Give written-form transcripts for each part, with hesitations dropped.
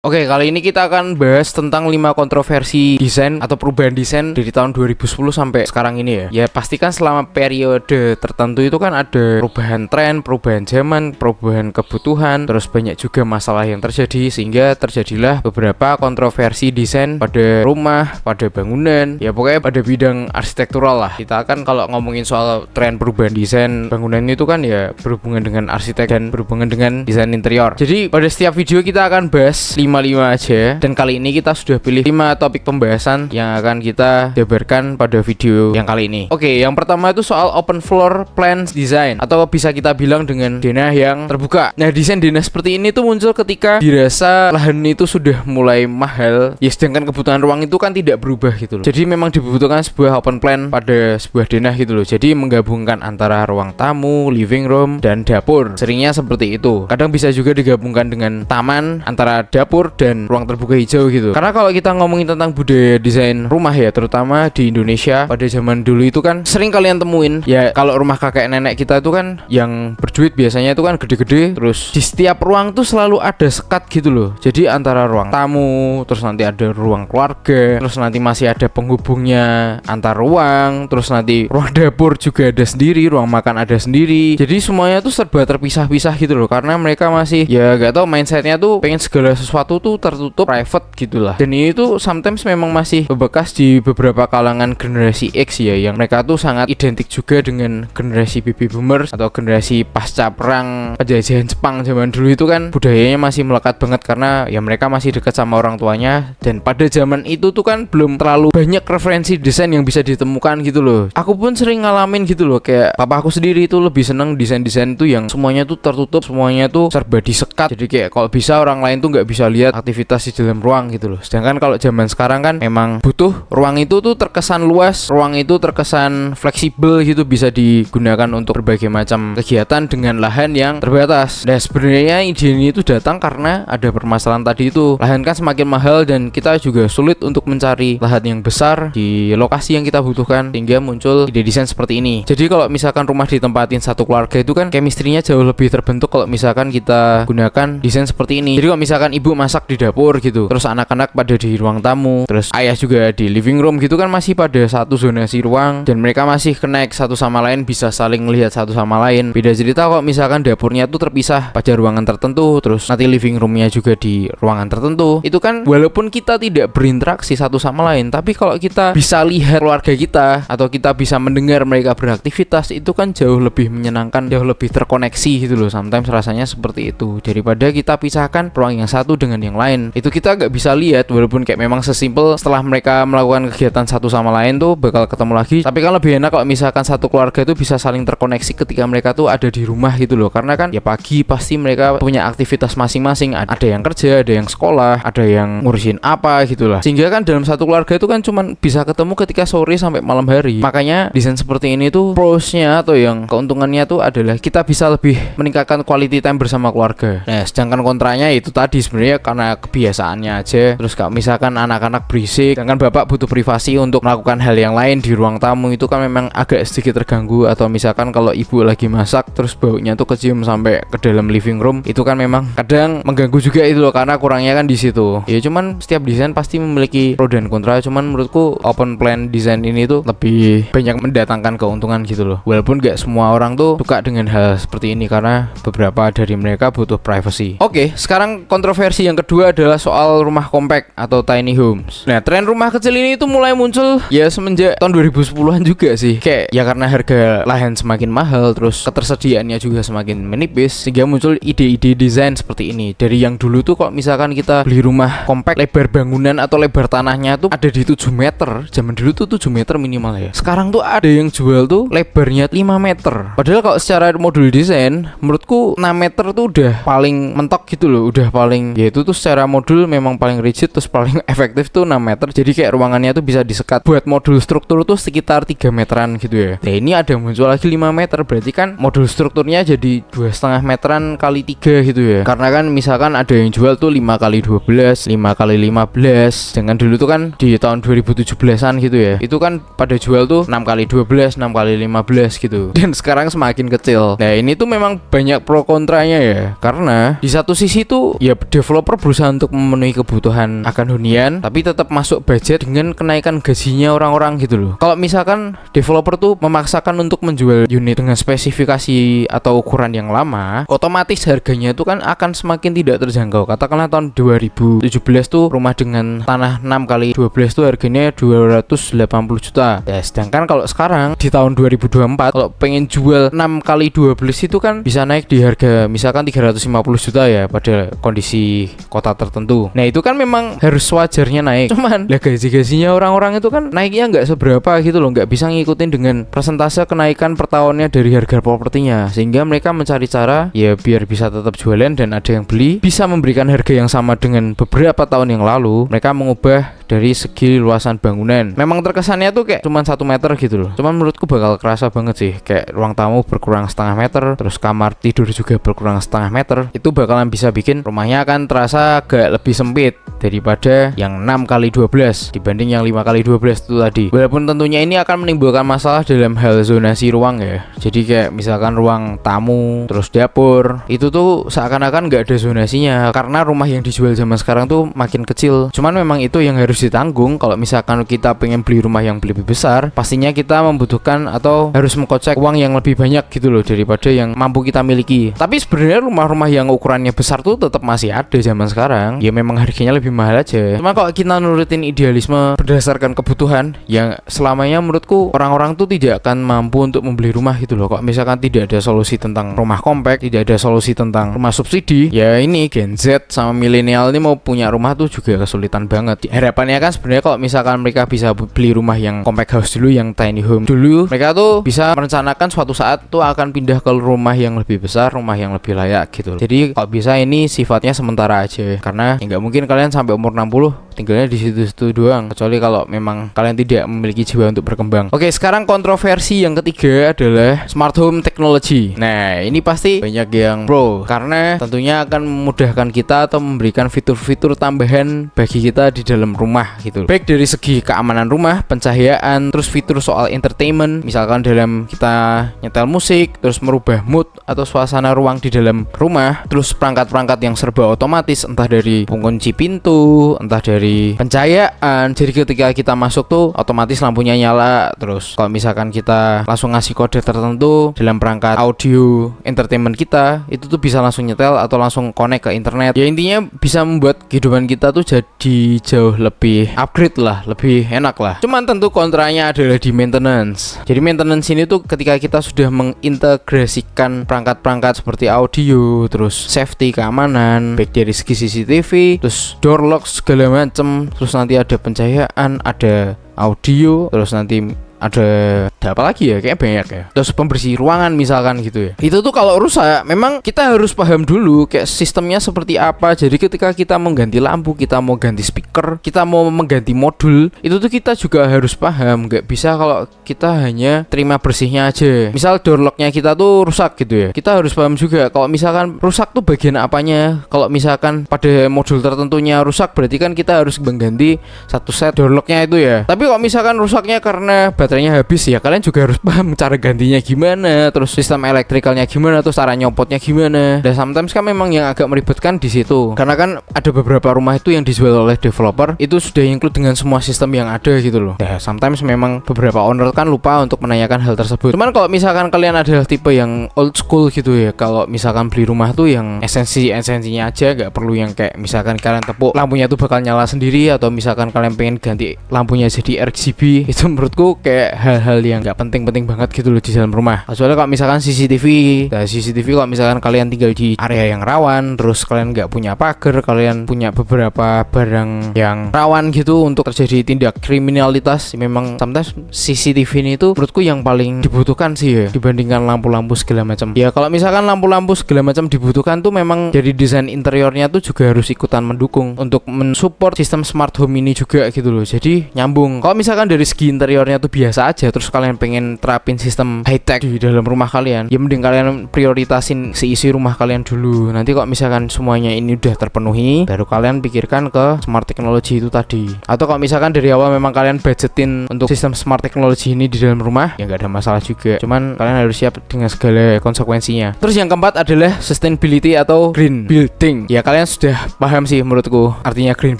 Oke, kali ini kita akan bahas tentang 5 kontroversi desain atau perubahan desain dari tahun 2010 sampai sekarang ini ya. Ya pastikan selama periode tertentu itu kan ada perubahan tren, perubahan zaman, perubahan kebutuhan, terus banyak juga masalah yang terjadi sehingga terjadilah beberapa kontroversi desain pada rumah, pada bangunan, ya pokoknya pada bidang arsitektural lah. Kita kan kalau ngomongin soal tren perubahan desain bangunan itu kan ya berhubungan dengan arsitek dan berhubungan dengan desain interior. Jadi pada setiap video kita akan bahas 5 aja, dan kali ini kita sudah pilih 5 topik pembahasan yang akan kita jabarkan pada video yang kali ini. Oke, yang pertama itu soal open floor plan design, atau bisa kita bilang dengan denah yang terbuka. Nah, desain denah seperti ini tuh muncul ketika dirasa lahan itu sudah mulai mahal ya, sedangkan kebutuhan ruang itu kan tidak berubah gitu loh. Jadi memang dibutuhkan sebuah open plan pada sebuah denah gitu loh. Jadi menggabungkan antara ruang tamu, living room, dan dapur. Seringnya seperti itu. Kadang bisa juga digabungkan dengan taman antara dapur dan ruang terbuka hijau gitu. Karena kalau kita ngomongin tentang budaya desain rumah ya, terutama di Indonesia pada zaman dulu itu kan sering kalian temuin ya, kalau rumah kakek nenek kita itu kan yang berduit biasanya itu kan gede-gede, terus di setiap ruang tuh selalu ada sekat gitu loh. Jadi antara ruang tamu, terus nanti ada ruang keluarga, terus nanti masih ada penghubungnya antar ruang, terus nanti ruang dapur juga ada sendiri, ruang makan ada sendiri. Jadi semuanya tuh serba terpisah-pisah gitu loh, karena mereka masih ya gak tahu mindsetnya tuh pengen segala sesuatu tuh tertutup, private gitulah. Dan ini tuh sometimes memang masih bebekas di beberapa kalangan generasi X ya, yang mereka tuh sangat identik juga dengan generasi baby boomers atau generasi pasca perang penjajahan Jepang zaman dulu. Itu kan budayanya masih melekat banget karena ya mereka masih dekat sama orang tuanya, dan pada zaman itu tuh kan belum terlalu banyak referensi desain yang bisa ditemukan gitu loh. Aku pun sering ngalamin gitu loh, kayak papa aku sendiri itu lebih seneng desain-desain tuh yang semuanya tuh tertutup, semuanya tuh serba disekat. Jadi kayak kalau bisa orang lain tuh nggak bisa lihat aktivitas di dalam ruang gitu loh. Sedangkan kalau zaman sekarang kan memang butuh ruang itu tuh terkesan luas, ruang itu terkesan fleksibel gitu, bisa digunakan untuk berbagai macam kegiatan dengan lahan yang terbatas. Nah, sebenarnya ide ini itu datang karena ada permasalahan tadi itu. Lahan kan semakin mahal dan kita juga sulit untuk mencari lahan yang besar di lokasi yang kita butuhkan, sehingga muncul ide desain seperti ini. Jadi kalau misalkan rumah ditempatin satu keluarga itu kan chemistry-nya jauh lebih terbentuk kalau misalkan kita gunakan desain seperti ini. Jadi kalau misalkan ibu masak di dapur gitu, terus anak-anak pada di ruang tamu, terus ayah juga di living room gitu kan, masih pada satu zonasi ruang dan mereka masih connect satu sama lain, bisa saling melihat satu sama lain. Beda cerita kalau misalkan dapurnya tuh terpisah pada ruangan tertentu, terus nanti living roomnya juga di ruangan tertentu. Itu kan walaupun kita tidak berinteraksi satu sama lain, tapi kalau kita bisa lihat keluarga kita atau kita bisa mendengar mereka beraktivitas, itu kan jauh lebih menyenangkan, jauh lebih terkoneksi gitu loh. Sometimes rasanya seperti itu, daripada kita pisahkan ruang yang satu dengan yang lain. Itu kita nggak bisa lihat, walaupun kayak memang sesimpel setelah mereka melakukan kegiatan satu sama lain tuh bakal ketemu lagi. Tapi kan lebih enak kalau misalkan satu keluarga itu bisa saling terkoneksi ketika mereka tuh ada di rumah gitu loh. Karena kan ya pagi pasti mereka punya aktivitas masing-masing, ada yang kerja, ada yang sekolah, ada yang ngurusin apa gitulah. Sehingga kan dalam satu keluarga itu kan cuman bisa ketemu ketika sore sampai malam hari. Makanya desain seperti ini tuh plusnya atau yang keuntungannya tuh adalah kita bisa lebih meningkatkan quality time bersama keluarga. Nah, sedangkan kontranya itu tadi sebenarnya karena kebiasaannya aja. Terus kalau misalkan anak-anak berisik, sedangkan bapak butuh privasi untuk melakukan hal yang lain di ruang tamu, itu kan memang agak sedikit terganggu. Atau misalkan kalau ibu lagi masak terus baunya tuh kecium sampai ke dalam living room, itu kan memang kadang mengganggu juga itu loh, karena kurangnya kan di situ. Ya cuman setiap desain pasti memiliki pro dan kontra. Cuman menurutku open plan desain ini tuh lebih banyak mendatangkan keuntungan gitu loh. Walaupun gak semua orang tuh suka dengan hal seperti ini karena beberapa dari mereka butuh privacy. Oke, sekarang kontroversi yang kedua adalah soal rumah compact atau tiny homes. Nah, tren rumah kecil ini tuh mulai muncul ya semenjak tahun 2010-an juga sih. Kayak ya karena harga lahan semakin mahal, terus ketersediaannya juga semakin menipis, sehingga muncul ide-ide desain seperti ini. Dari yang dulu tuh kalau misalkan kita beli rumah compact, lebar bangunan atau lebar tanahnya tuh ada di 7 meter. Zaman dulu tuh 7 meter minimal ya. Sekarang tuh ada yang jual tuh lebarnya 5 meter. Padahal kalau secara modul desain menurutku 6 meter tuh udah paling mentok gitu loh, udah paling, ya itu tuh secara modul memang paling rigid, terus paling efektif tuh 6 meter. Jadi kayak ruangannya tuh bisa disekat. Buat modul struktur tuh sekitar 3 meteran gitu ya. Nah, ini ada muncul lagi 5 meter, berarti kan modul strukturnya jadi 2,5 meteran kali 3 gitu ya. Karena kan misalkan ada yang jual tuh 5 kali 12, 5 kali 15. Dengan dulu tuh kan di tahun 2017-an gitu ya, itu kan pada jual tuh 6 kali 12, 6 kali 15 gitu. Dan sekarang semakin kecil. Nah, ini tuh memang banyak pro kontranya ya. Karena di satu sisi tuh ya developer developer berusaha untuk memenuhi kebutuhan akan hunian tapi tetap masuk budget dengan kenaikan gajinya orang-orang gitu loh. Kalau misalkan developer tuh memaksakan untuk menjual unit dengan spesifikasi atau ukuran yang lama, otomatis harganya itu kan akan semakin tidak terjangkau. Katakanlah tahun 2017 tuh rumah dengan tanah 6x12 tuh harganya 280 juta. Ya, sedangkan kalau sekarang di tahun 2024 kalau pengen jual 6x12 itu kan bisa naik di harga misalkan 350 juta ya pada kondisi kota tertentu. Nah itu kan memang harus wajarnya naik. Cuman lah gaji-gajinya orang-orang itu kan naiknya nggak seberapa gitu loh, nggak bisa ngikutin dengan persentase kenaikan per tahunnya dari harga propertinya, sehingga mereka mencari cara ya biar bisa tetap jualan dan ada yang beli, bisa memberikan harga yang sama dengan beberapa tahun yang lalu. Mereka mengubah dari segi luasan bangunan. Memang terkesannya tuh kayak cuman 1 meter gitu loh. Cuman menurutku bakal kerasa banget sih, kayak ruang tamu berkurang setengah meter, terus kamar tidur juga berkurang setengah meter. Itu bakalan bisa bikin rumahnya akan terasa agak lebih sempit daripada yang 6x12 dibanding yang 5x12 itu tadi. Walaupun tentunya ini akan menimbulkan masalah dalam hal zonasi ruang ya. Jadi kayak misalkan ruang tamu terus dapur itu tuh seakan-akan nggak ada zonasinya karena rumah yang dijual zaman sekarang tuh makin kecil. Cuman memang itu yang harus ditanggung. Kalau misalkan kita pengen beli rumah yang lebih besar, pastinya kita membutuhkan atau harus mengkocek uang yang lebih banyak gitu loh daripada yang mampu kita miliki. Tapi sebenarnya rumah-rumah yang ukurannya besar tuh tetap masih ada zaman sekarang. Ya memang harganya lebih mahal aja. Cuma kalau kita nurutin idealisme berdasarkan kebutuhan, yang selamanya menurutku orang-orang tuh tidak akan mampu untuk membeli rumah gitu loh. Kalau misalkan tidak ada solusi tentang rumah kompak, tidak ada solusi tentang rumah subsidi, ya ini Gen Z sama milenial ini mau punya rumah tuh juga kesulitan banget. Harapannya kan sebenarnya kalau misalkan mereka bisa beli rumah yang compact house dulu, yang tiny home dulu, mereka tuh bisa merencanakan suatu saat tuh akan pindah ke rumah yang lebih besar, rumah yang lebih layak gitu. Jadi kalau bisa ini sifatnya sementara aja, karena ya nggak mungkin kalian sampai umur 60 tinggalnya di situ-situ doang, kecuali kalau memang kalian tidak memiliki jiwa untuk berkembang. Oke, sekarang kontroversi yang ketiga adalah smart home technology. Nah, ini pasti banyak yang pro karena tentunya akan memudahkan kita atau memberikan fitur-fitur tambahan bagi kita di dalam rumah gitu. Baik dari segi keamanan rumah, pencahayaan, terus fitur soal entertainment, misalkan dalam kita nyetel musik, terus merubah mood atau suasana ruang di dalam rumah, terus perangkat-perangkat yang serba otomatis, entah dari pengunci pintu, entah dari pencahayaan. Jadi ketika kita masuk tuh otomatis lampunya nyala. Terus kalau misalkan kita langsung ngasih kode tertentu dalam perangkat audio entertainment kita, itu tuh bisa langsung nyetel atau langsung connect ke internet. Ya intinya bisa membuat kehidupan kita tuh jadi jauh lebih upgrade lah, lebih enak lah. Cuman tentu kontranya adalah di maintenance. Jadi maintenance ini tuh ketika kita sudah mengintegrasikan perangkat-perangkat seperti audio, terus safety, keamanan, baik dari segi CCTV, terus door lock segala macem, terus nanti ada pencahayaan, ada audio, terus nanti ada apa lagi ya, kayak banyak ya, terus pembersih ruangan misalkan gitu ya. Itu tuh kalau rusak memang kita harus paham dulu kayak sistemnya seperti apa. Jadi ketika kita mau ganti lampu, kita mau ganti speaker, kita mau mengganti modul, itu tuh kita juga harus paham. Nggak bisa kalau kita hanya terima bersihnya aja. Misal door locknya kita tuh rusak gitu ya, kita harus paham juga kalau misalkan rusak tuh bagian apanya. Kalau misalkan pada modul tertentunya rusak, berarti kan kita harus mengganti satu set door locknya itu ya. Tapi kalau misalkan rusaknya karena baterainya habis, ya kalian juga harus paham cara gantinya gimana, terus sistem elektrikalnya gimana, terus cara nyopotnya gimana. Dan sometimes kan memang yang agak meribetkan di situ, karena kan ada beberapa rumah itu yang dijual oleh developer itu sudah include dengan semua sistem yang ada gitu loh. Ya sometimes memang beberapa owner kan lupa untuk menanyakan hal tersebut. Cuman kalau misalkan kalian adalah tipe yang old school gitu ya, kalau misalkan beli rumah tuh yang esensinya aja, nggak perlu yang kayak misalkan kalian tepuk lampunya tuh bakal nyala sendiri, atau misalkan kalian pengen ganti lampunya jadi RGB, itu menurutku kayak hal-hal yang nggak penting-penting banget gitu loh di dalam rumah. Kecuali kalau misalkan CCTV, nah CCTV kalau misalkan kalian tinggal di area yang rawan, terus kalian nggak punya pagar, kalian punya beberapa barang yang rawan gitu untuk terjadi tindak kriminalitas, memang sometimes CCTV ini tuh menurutku yang paling dibutuhkan sih ya, dibandingkan lampu-lampu segala macam. Ya kalau misalkan lampu-lampu segala macam dibutuhkan tuh memang jadi desain interiornya tuh juga harus ikutan mendukung untuk mensupport sistem smart home ini juga gitu loh. Jadi nyambung. Kalau misalkan dari segi interiornya tuh biasa biasa aja terus kalian pengen terapin sistem high tech di dalam rumah kalian, ya mending kalian prioritasin seisi rumah kalian dulu. Nanti kok misalkan semuanya ini udah terpenuhi, baru kalian pikirkan ke smart technology itu tadi. Atau kalau misalkan dari awal memang kalian budgetin untuk sistem smart technology ini di dalam rumah, ya nggak ada masalah juga. Cuman kalian harus siap dengan segala konsekuensinya. Terus yang keempat adalah sustainability atau green building. Ya kalian sudah paham sih menurutku artinya green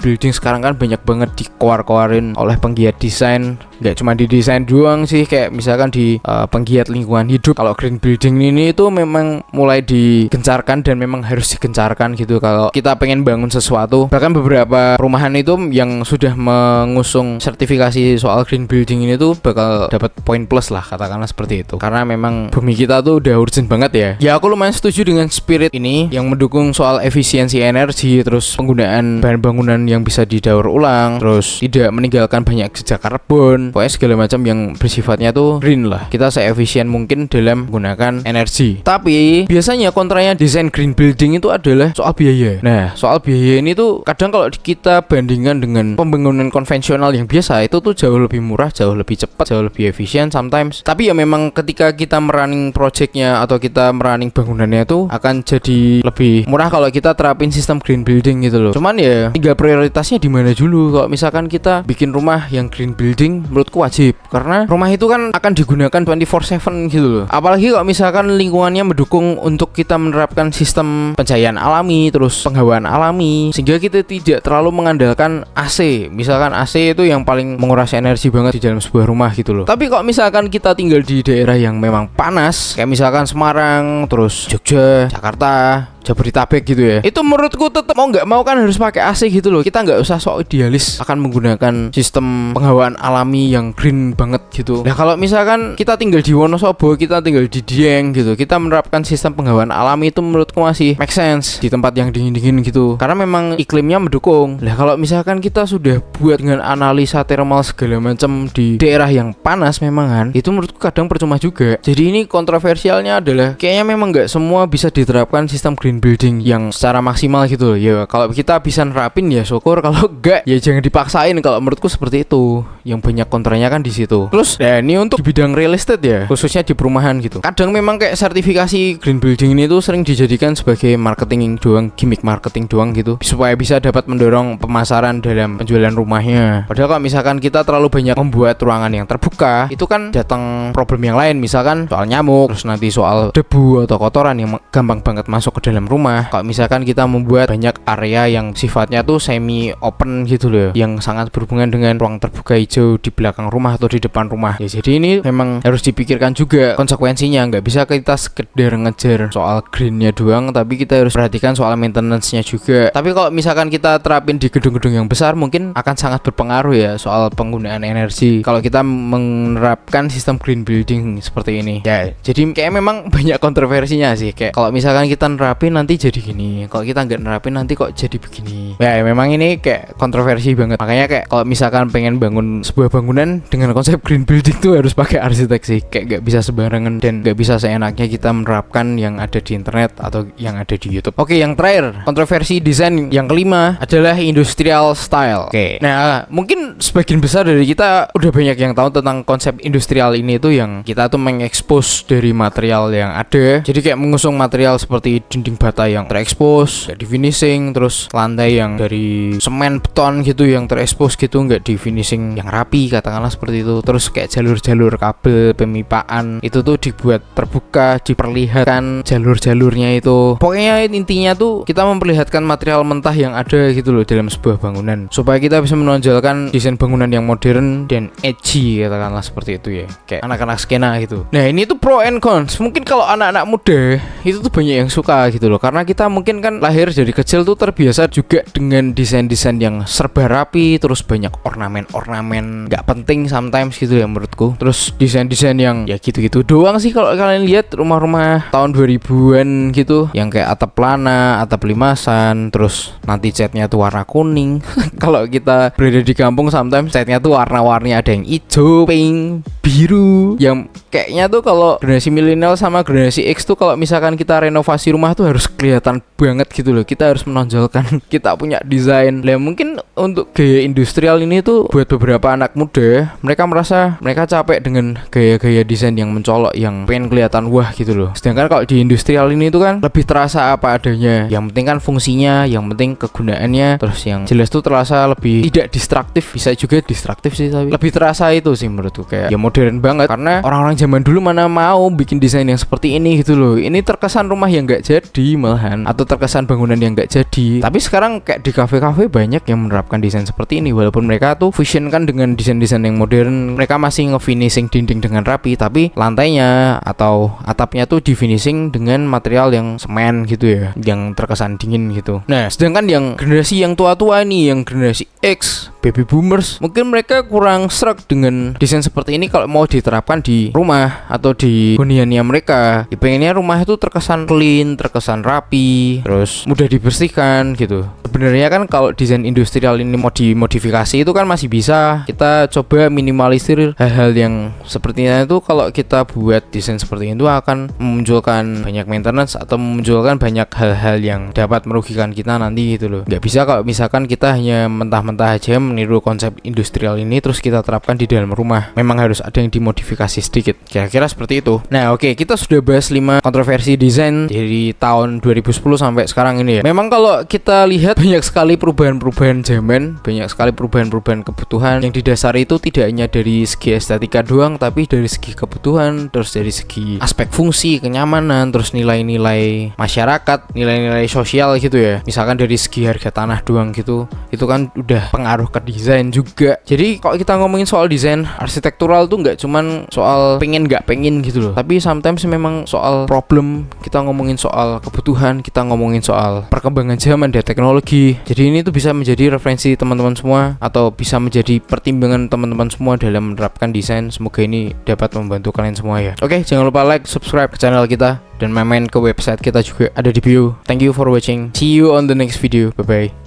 building sekarang kan banyak banget dikeluarin oleh penggiat desain. Nggak cuma di desain doang sih, kayak misalkan di penggiat lingkungan hidup. Kalau green building ini itu memang mulai digencarkan dan memang harus digencarkan gitu kalau kita pengen bangun sesuatu. Bahkan beberapa perumahan itu yang sudah mengusung sertifikasi soal green building ini tuh bakal dapat poin plus lah, katakanlah seperti itu. Karena memang bumi kita tuh udah urgent banget ya. Ya aku lumayan setuju dengan spirit ini yang mendukung soal efisiensi energi, terus penggunaan bahan bangunan yang bisa didaur ulang, terus tidak meninggalkan banyak jejak karbon. Pokoknya segala macam yang bersifatnya tuh green lah. Kita seefisien mungkin dalam menggunakan energi. Tapi biasanya kontranya desain green building itu adalah soal biaya. Nah, soal biaya ini tuh kadang kalau kita bandingkan dengan pembangunan konvensional yang biasa, itu tuh jauh lebih murah, jauh lebih cepat, jauh lebih efisien sometimes. Tapi ya memang ketika kita merunning projectnya atau kita merunning bangunannya itu akan jadi lebih murah kalau kita terapin sistem green building gitu loh. Cuman ya tinggal prioritasnya di mana dulu. Kalau misalkan kita bikin rumah yang green building, menurutku wajib, karena rumah itu kan akan digunakan 24/7 gitu loh. Apalagi kalau misalkan lingkungannya mendukung untuk kita menerapkan sistem pencahayaan alami, terus penghawaan alami, sehingga kita tidak terlalu mengandalkan AC. Misalkan AC itu yang paling menguras energi banget di dalam sebuah rumah gitu loh. Tapi kalau misalkan kita tinggal di daerah yang memang panas, kayak misalkan Semarang, terus Jogja, Jakarta, Jabodetabek gitu ya, itu menurutku tetap mau nggak mau kan harus pakai AC gitu loh. Kita nggak usah sok idealis akan menggunakan sistem penghawaan alami yang green banget gitu. Nah kalau misalkan kita tinggal di Wonosobo, kita tinggal di Dieng gitu, kita menerapkan sistem penghawaan alami itu menurutku masih make sense di tempat yang dingin-dingin gitu, karena memang iklimnya mendukung. Nah kalau misalkan kita sudah buat dengan analisa thermal segala macam di daerah yang panas memang kan, itu menurutku kadang percuma juga. Jadi ini kontroversialnya adalah kayaknya memang nggak semua bisa diterapkan sistem green building yang secara maksimal gitu. Ya kalau kita bisa nerapin ya syukur, kalau enggak ya jangan dipaksain. Kalau menurutku seperti itu. Yang banyak kontranya kan di situ. Terus ya ini untuk di bidang real estate ya, khususnya di perumahan gitu. Kadang memang kayak sertifikasi green building ini tuh sering dijadikan sebagai marketing doang, gimmick marketing doang gitu, supaya bisa dapat mendorong pemasaran dalam penjualan rumahnya. Padahal kalau misalkan kita terlalu banyak membuat ruangan yang terbuka, itu kan datang problem yang lain, misalkan soal nyamuk, terus nanti soal debu atau kotoran yang gampang banget masuk ke dalam rumah. Kalau misalkan kita membuat banyak area yang sifatnya tuh semi open gitu loh, yang sangat berhubungan dengan ruang terbuka hijau di belakang rumah atau di depan rumah ya, jadi ini memang harus dipikirkan juga konsekuensinya. Nggak bisa kita sekedar ngejar soal greennya doang, tapi kita harus perhatikan soal maintenance-nya juga. Tapi kalau misalkan kita terapin di gedung-gedung yang besar, mungkin akan sangat berpengaruh ya soal penggunaan energi kalau kita menerapkan sistem green building seperti ini ya. Jadi kayak memang banyak kontroversinya sih, kayak kalau misalkan kita nerapin nanti jadi gini, kalau kita nggak nerapin nanti kok jadi begini ya. Memang ini kayak kontroversi banget. Makanya kayak kalau misalkan pengen bangun sebuah bangunan dengan konsep green building tuh harus pakai arsitek sih, kayak nggak bisa sembarangan dan nggak bisa seenaknya kita menerapkan yang ada di internet atau yang ada di YouTube. Oke, yang terakhir, kontroversi desain yang kelima adalah industrial style. Oke, nah mungkin sebagian besar dari kita udah banyak yang tahu tentang konsep industrial ini tuh, yang kita tuh mengekspos dari material yang ada. Jadi kayak mengusung material seperti dinding bata yang terekspos, nggak di finishing, terus lantai yang dari semen beton gitu yang terekspos gitu, nggak di finishing yang rapi, katakanlah seperti itu. Terus kayak jalur-jalur kabel pemipaan itu tuh dibuat terbuka, diperlihatkan jalur-jalurnya itu. Pokoknya intinya tuh kita memperlihatkan material mentah yang ada gitu loh dalam sebuah bangunan, supaya kita bisa menonjolkan desain bangunan yang modern dan edgy, katakanlah seperti itu ya, kayak anak-anak skena gitu. Nah ini tuh pro and cons. Mungkin kalau anak-anak muda itu tuh banyak yang suka gitu loh, karena kita mungkin kan lahir dari kecil tuh terbiasa juga dengan desain-desain yang serba rapi, terus banyak ornamen-ornamen nggak penting sometimes gitu ya menurutku. Terus desain-desain yang ya gitu-gitu doang sih. Kalau kalian lihat rumah-rumah tahun 2000-an gitu yang kayak atap plana, atap limasan, terus nanti catnya tuh warna kuning. Kalau kita berada di kampung sometimes catnya tuh warna-warni, ada yang hijau, pink, biru, yang kayaknya tuh kalau generasi milenial sama generasi X tuh kalau misalkan kita renovasi rumah tuh harus harus kelihatan banget gitu loh. Kita harus menonjolkan kita punya desain. Lah mungkin untuk gaya industrial ini tuh buat beberapa anak muda, mereka merasa mereka capek dengan gaya-gaya desain yang mencolok, yang pengen kelihatan wah gitu loh. Sedangkan kalau di industrial ini tuh kan lebih terasa apa adanya. Yang penting kan fungsinya, yang penting kegunaannya, terus yang jelas tuh terasa lebih tidak distraktif. Bisa juga distraktif sih, tapi lebih terasa itu sih menurutku, kayak ya modern banget. Karena orang-orang zaman dulu mana mau bikin desain yang seperti ini gitu loh. Ini terkesan rumah yang nggak jadi malahan, atau terkesan bangunan yang nggak jadi. Tapi sekarang kayak di kafe-kafe banyak yang menerapkan desain seperti ini, walaupun mereka tuh fusion kan dengan desain-desain yang modern. Mereka masih nge-finishing dinding dengan rapi, tapi lantainya atau atapnya tuh di-finishing dengan material yang semen gitu ya, yang terkesan dingin gitu. Nah, sedangkan yang generasi yang tua-tua nih, yang generasi X, baby boomers, mungkin mereka kurang sreg dengan desain seperti ini kalau mau diterapkan di rumah atau di huniannya mereka. Ya, pengennya rumah itu terkesan clean, terkesan rapi, terus mudah dibersihkan gitu. Sebenarnya kan kalau desain industrial ini mau dimodifikasi itu kan masih bisa. Kita coba minimalisir hal-hal yang sepertinya itu. Kalau kita buat desain seperti itu akan memunculkan banyak maintenance atau memunculkan banyak hal-hal yang dapat merugikan kita nanti gitu loh. Nggak bisa kalau misalkan kita hanya mentah-mentah aja meniru konsep industrial ini terus kita terapkan di dalam rumah. Memang harus ada yang dimodifikasi sedikit. Kira-kira seperti itu. Nah, oke, kita sudah bahas 5 kontroversi desain dari tahun 2010 sampai sekarang ini ya. Memang kalau kita lihat banyak sekali perubahan-perubahan zaman, banyak sekali perubahan-perubahan kebutuhan yang didasari itu tidak hanya dari segi estetika doang, tapi dari segi kebutuhan, terus dari segi aspek fungsi, kenyamanan, terus nilai-nilai masyarakat, nilai-nilai sosial gitu ya. Misalkan dari segi harga tanah doang gitu, itu kan udah pengaruh ke desain juga. Jadi kalau kita ngomongin soal desain arsitektural tuh nggak cuman soal pengen nggak pengen gitu loh, tapi sometimes memang soal problem. Kita ngomongin soal kebutuhan, kita ngomongin soal perkembangan zaman dan teknologi. Jadi ini tuh bisa menjadi referensi teman-teman semua, atau bisa menjadi pertimbangan teman-teman semua dalam menerapkan desain. Semoga ini dapat membantu kalian semua ya. Oke, jangan lupa like, subscribe ke channel kita, dan main-main ke website kita juga ada di bio. Thank you for watching. See you on the next video. Bye bye.